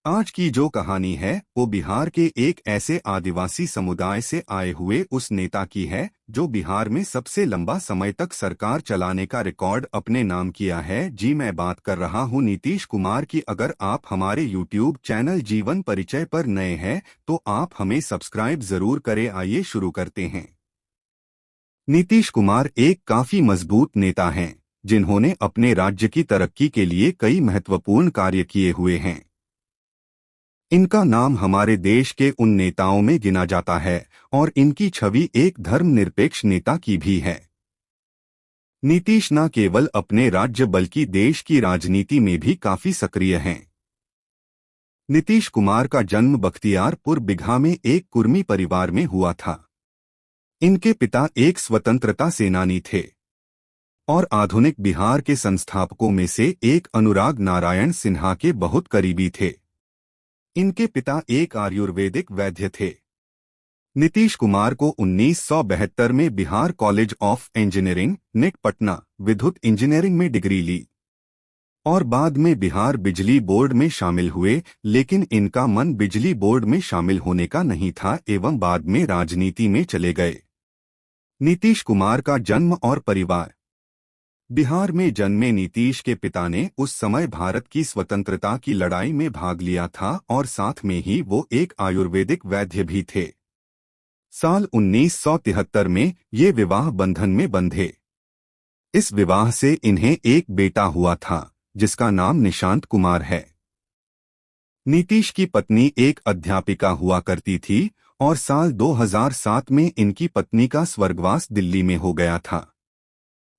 आज की जो कहानी है वो बिहार के एक ऐसे आदिवासी समुदाय से आए हुए उस नेता की है जो बिहार में सबसे लंबा समय तक सरकार चलाने का रिकॉर्ड अपने नाम किया है। जी मैं बात कर रहा हूं नीतीश कुमार की। अगर आप हमारे YouTube चैनल जीवन परिचय पर नए हैं तो आप हमें सब्सक्राइब जरूर करें। आइए शुरू करते हैं। नीतीश कुमार एक काफी मजबूत नेता हैं जिन्होंने अपने राज्य की तरक्की के लिए कई महत्वपूर्ण कार्य किए हुए हैं। इनका नाम हमारे देश के उन नेताओं में गिना जाता है और इनकी छवि एक धर्मनिरपेक्ष नेता की भी है। नीतीश न केवल अपने राज्य बल्कि देश की राजनीति में भी काफी सक्रिय हैं। नीतीश कुमार का जन्म बख्तियारपुर बिघा में एक कुर्मी परिवार में हुआ था। इनके पिता एक स्वतंत्रता सेनानी थे और आधुनिक बिहार के संस्थापकों में से एक अनुराग नारायण सिन्हा के बहुत करीबी थे। इनके पिता एक आयुर्वेदिक वैद्य थे। नीतीश कुमार को 1972 में Bihar college of engineering NIT Patna विद्युत इंजीनियरिंग में डिग्री ली और बाद में बिहार बिजली बोर्ड में शामिल हुए, लेकिन इनका मन बिजली बोर्ड में शामिल होने का नहीं था एवं बाद में राजनीति में चले गए। नीतीश कुमार का जन्म और परिवार। बिहार में जन्मे नीतीश के पिता ने उस समय भारत की स्वतंत्रता की लड़ाई में भाग लिया था और साथ में ही वो एक आयुर्वेदिक वैद्य भी थे। साल 1973 में ये विवाह बंधन में बंधे। इस विवाह से इन्हें एक बेटा हुआ था जिसका नाम निशांत कुमार है। नीतीश की पत्नी एक अध्यापिका हुआ करती थी और साल 2007 में इनकी पत्नी का स्वर्गवास दिल्ली में हो गया था।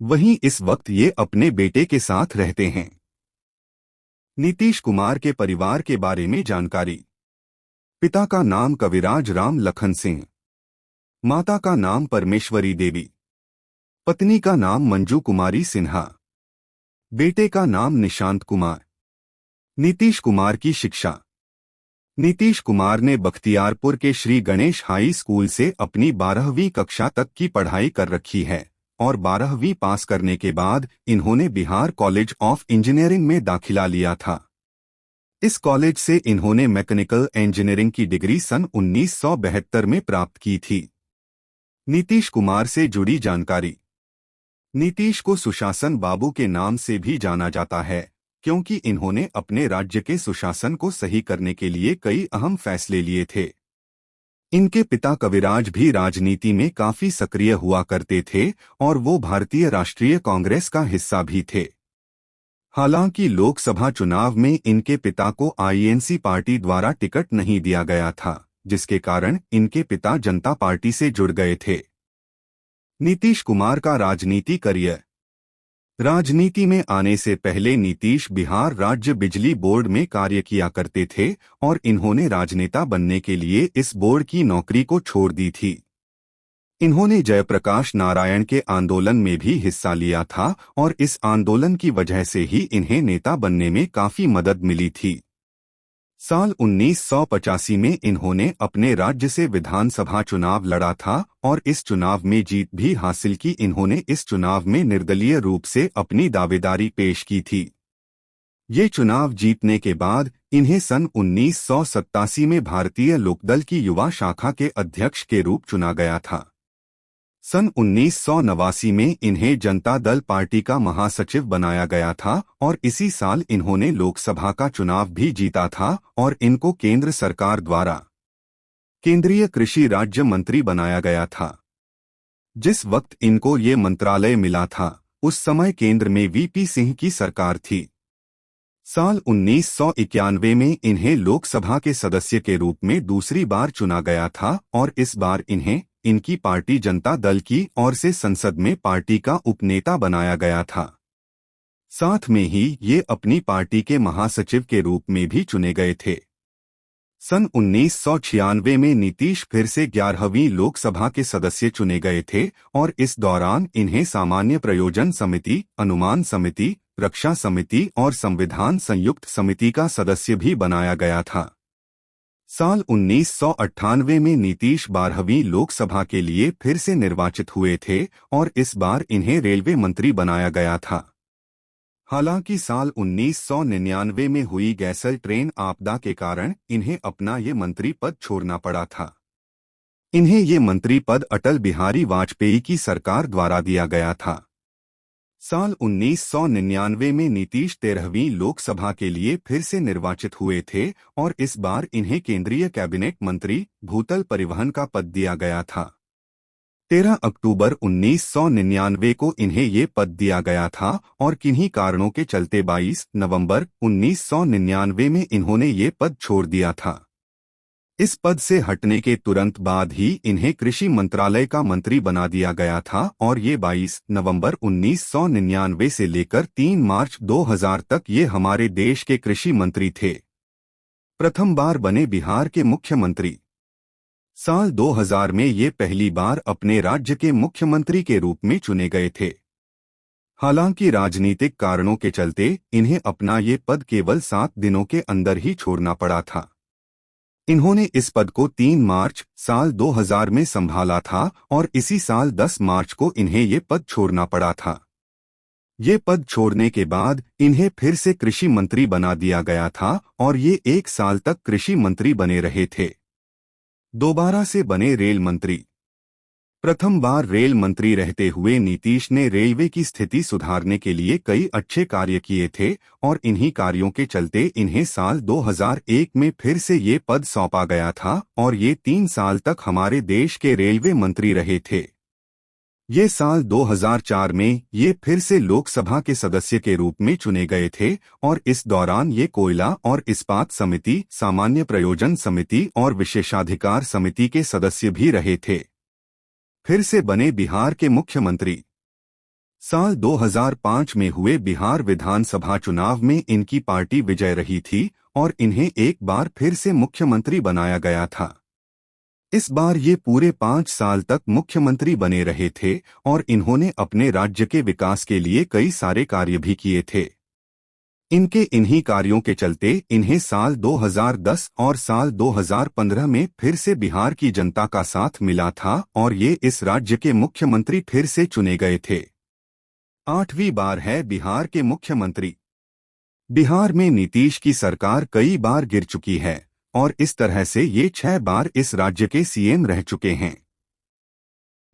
वहीं इस वक्त ये अपने बेटे के साथ रहते हैं। नीतीश कुमार के परिवार के बारे में जानकारी। पिता का नाम कविराज राम लखन सिंह, माता का नाम परमेश्वरी देवी, पत्नी का नाम मंजू कुमारी सिन्हा, बेटे का नाम निशांत कुमार। नीतीश कुमार की शिक्षा। नीतीश कुमार ने बख्तियारपुर के श्री गणेश हाई स्कूल से अपनी 12वीं कक्षा तक की पढ़ाई कर रखी है और 12वीं पास करने के बाद इन्होंने बिहार कॉलेज ऑफ इंजीनियरिंग में दाखिला लिया था। इस कॉलेज से इन्होंने मैकेनिकल इंजीनियरिंग की डिग्री सन 1972 में प्राप्त की थी। नीतीश कुमार से जुड़ी जानकारी। नीतीश को सुशासन बाबू के नाम से भी जाना जाता है क्योंकि इन्होंने अपने राज्य के सुशासन को सही करने के लिए कई अहम फैसले लिए थे। इनके पिता कविराज भी राजनीति में काफी सक्रिय हुआ करते थे और वो भारतीय राष्ट्रीय कांग्रेस का हिस्सा भी थे। हालांकि लोकसभा चुनाव में इनके पिता को आईएनसी पार्टी द्वारा टिकट नहीं दिया गया था, जिसके कारण इनके पिता जनता पार्टी से जुड़ गए थे। नीतीश कुमार का राजनीति करियर। राजनीति में आने से पहले नीतीश बिहार राज्य बिजली बोर्ड में कार्य किया करते थे और इन्होंने राजनेता बनने के लिए इस बोर्ड की नौकरी को छोड़ दी थी। इन्होंने जयप्रकाश नारायण के आंदोलन में भी हिस्सा लिया था और इस आंदोलन की वजह से ही इन्हें नेता बनने में काफी मदद मिली थी। साल 1985 में इन्होंने अपने राज्य से विधानसभा चुनाव लड़ा था और इस चुनाव में जीत भी हासिल की। इन्होंने इस चुनाव में निर्दलीय रूप से अपनी दावेदारी पेश की थी। ये चुनाव जीतने के बाद इन्हें सन 1987 में भारतीय लोकदल की युवा शाखा के अध्यक्ष के रूप चुना गया था। सन 1989 में इन्हें जनता दल पार्टी का महासचिव बनाया गया था और इसी साल इन्होंने लोकसभा का चुनाव भी जीता था और इनको केंद्र सरकार द्वारा केंद्रीय कृषि राज्य मंत्री बनाया गया था। जिस वक्त इनको ये मंत्रालय मिला था उस समय केंद्र में वीपी सिंह की सरकार थी। साल 1991 में इन्हें लोकसभा के सदस्य के रूप में दूसरी बार चुना गया था और इस बार इन्हें इनकी पार्टी जनता दल की ओर से संसद में पार्टी का उपनेता बनाया गया था। साथ में ही ये अपनी पार्टी के महासचिव के रूप में भी चुने गए थे। सन 1996 में नीतीश फिर से 11वीं लोकसभा के सदस्य चुने गए थे और इस दौरान इन्हें सामान्य प्रयोजन समिति, अनुमान समिति, रक्षा समिति और संविधान संयुक्त समिति का सदस्य भी बनाया गया था। साल 1998 में नीतीश 12वीं लोकसभा के लिए फिर से निर्वाचित हुए थे और इस बार इन्हें रेलवे मंत्री बनाया गया था। हालांकि साल 1999 में हुई गैसल ट्रेन आपदा के कारण इन्हें अपना ये मंत्री पद छोड़ना पड़ा था। इन्हें ये मंत्री पद अटल बिहारी वाजपेयी की सरकार द्वारा दिया गया था। साल 1999 में नीतीश 13वीं लोकसभा के लिए फिर से निर्वाचित हुए थे और इस बार इन्हें केंद्रीय कैबिनेट मंत्री भूतल परिवहन का पद दिया गया था। 13 अक्टूबर 1999 को इन्हें ये पद दिया गया था और किन्हीं कारणों के चलते 22 नवंबर 1999 में इन्होंने ये पद छोड़ दिया था। इस पद से हटने के तुरंत बाद ही इन्हें कृषि मंत्रालय का मंत्री बना दिया गया था और ये 22 नवंबर 1999 से लेकर 3 मार्च 2000 तक ये हमारे देश के कृषि मंत्री थे। प्रथम बार बने बिहार के मुख्यमंत्री। साल 2000 में ये पहली बार अपने राज्य के मुख्यमंत्री के रूप में चुने गए थे। हालांकि राजनीतिक कारणों के चलते इन्हें अपना ये पद केवल 7 दिनों के अंदर ही छोड़ना पड़ा था। इन्होंने इस पद को 3 मार्च साल 2000 में संभाला था और इसी साल 10 मार्च को इन्हें ये पद छोड़ना पड़ा था। ये पद छोड़ने के बाद इन्हें फिर से कृषि मंत्री बना दिया गया था और ये 1 साल तक कृषि मंत्री बने रहे थे। दोबारा से बने रेल मंत्री। प्रथम बार रेल मंत्री रहते हुए नीतीश ने रेलवे की स्थिति सुधारने के लिए कई अच्छे कार्य किए थे और इन्हीं कार्यों के चलते इन्हें साल 2001 में फिर से ये पद सौंपा गया था और ये 3 साल तक हमारे देश के रेलवे मंत्री रहे थे। ये साल 2004 में ये फिर से लोकसभा के सदस्य के रूप में चुने गए थे और इस दौरान ये कोयला और इस्पात समिति, सामान्य प्रयोजन समिति और विशेषाधिकार समिति के सदस्य भी रहे थे। फिर से बने बिहार के मुख्यमंत्री। साल 2005 में हुए बिहार विधानसभा चुनाव में इनकी पार्टी विजय रही थी और इन्हें एक बार फिर से मुख्यमंत्री बनाया गया था। इस बार ये पूरे 5 साल तक मुख्यमंत्री बने रहे थे और इन्होंने अपने राज्य के विकास के लिए कई सारे कार्य भी किए थे। इनके इन्हीं कार्यों के चलते इन्हें साल 2010 और साल 2015 में फिर से बिहार की जनता का साथ मिला था और ये इस राज्य के मुख्यमंत्री फिर से चुने गए थे। 8वीं बार है बिहार के मुख्यमंत्री। बिहार में नीतीश की सरकार कई बार गिर चुकी है और इस तरह से ये 6 बार इस राज्य के सीएम रह चुके हैं।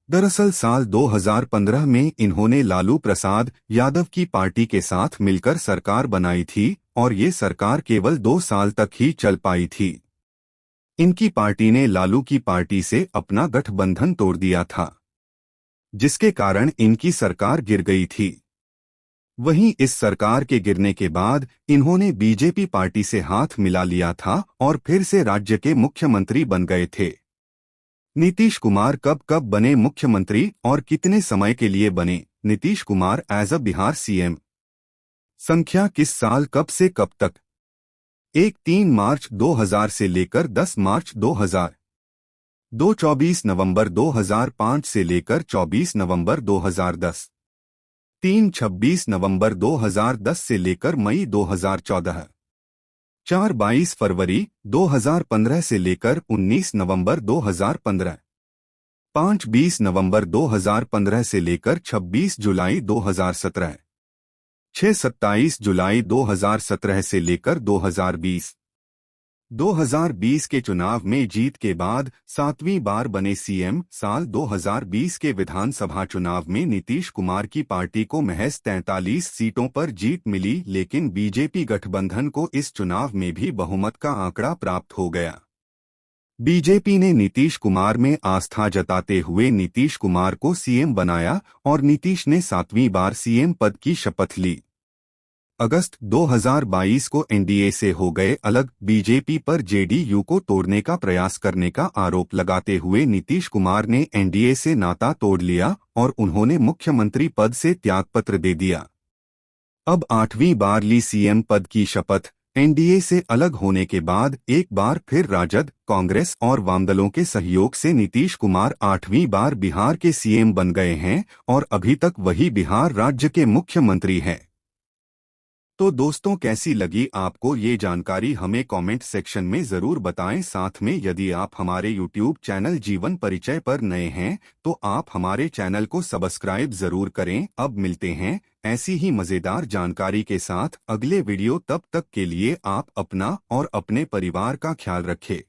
दरअसल साल 2015 में इन्होंने लालू प्रसाद यादव की पार्टी के साथ मिलकर सरकार बनाई थी और ये सरकार केवल 2 साल तक ही चल पाई थी। इनकी पार्टी ने लालू की पार्टी से अपना गठबंधन तोड़ दिया था, जिसके कारण इनकी सरकार गिर गई थी। वहीं इस सरकार के गिरने के बाद इन्होंने बीजेपी पार्टी से हाथ मिला लिया था और फिर से राज्य के मुख्यमंत्री बन गए थे। नीतीश कुमार कब कब बने मुख्यमंत्री और कितने समय के लिए बने? Nitish Kumar as a Bihar CM. संख्या किस साल कब से कब तक? 3 मार्च 2000 से लेकर 10 मार्च 2000। 24 नवंबर 2005 से लेकर 24 नवंबर 2010। 26 नवंबर 2010 से लेकर मई 2014। 22 फरवरी 2015 से लेकर 19 नवंबर 2015। 20 नवंबर 2015 से लेकर 26 जुलाई 2017। 27 जुलाई 2017 से लेकर 2020। 2020 के चुनाव में जीत के बाद 7वीं बार बने सीएम। साल 2020 के विधानसभा चुनाव में नीतीश कुमार की पार्टी को महज 43 सीटों पर जीत मिली, लेकिन बीजेपी गठबंधन को इस चुनाव में भी बहुमत का आंकड़ा प्राप्त हो गया। बीजेपी ने नीतीश कुमार में आस्था जताते हुए नीतीश कुमार को सीएम बनाया और नीतीश ने 7वीं बार सीएम पद की शपथ ली। अगस्त 2022 को एनडीए से हो गए अलग बीजेपी पर जेडीयू को तोड़ने का प्रयास करने का आरोप लगाते हुए नीतीश कुमार ने एनडीए से नाता तोड़ लिया और उन्होंने मुख्यमंत्री पद से त्यागपत्र दे दिया। अब 8वीं बार ली सीएम पद की शपथ। एनडीए से अलग होने के बाद एक बार फिर राजद, कांग्रेस और वामदलों के सहयोग से नीतीश कुमार 8वीं बार बिहार के सीएम बन गए हैं और अभी तक वही बिहार राज्य के मुख्यमंत्री हैं। तो दोस्तों, कैसी लगी आपको ये जानकारी हमें कमेंट सेक्शन में ज़रूर बताएं। साथ में यदि आप हमारे YouTube चैनल जीवन परिचय पर नए हैं तो आप हमारे चैनल को सब्सक्राइब ज़रूर करें। अब मिलते हैं ऐसी ही मज़ेदार जानकारी के साथ अगले वीडियो। तब तक के लिए आप अपना और अपने परिवार का ख्याल रखें।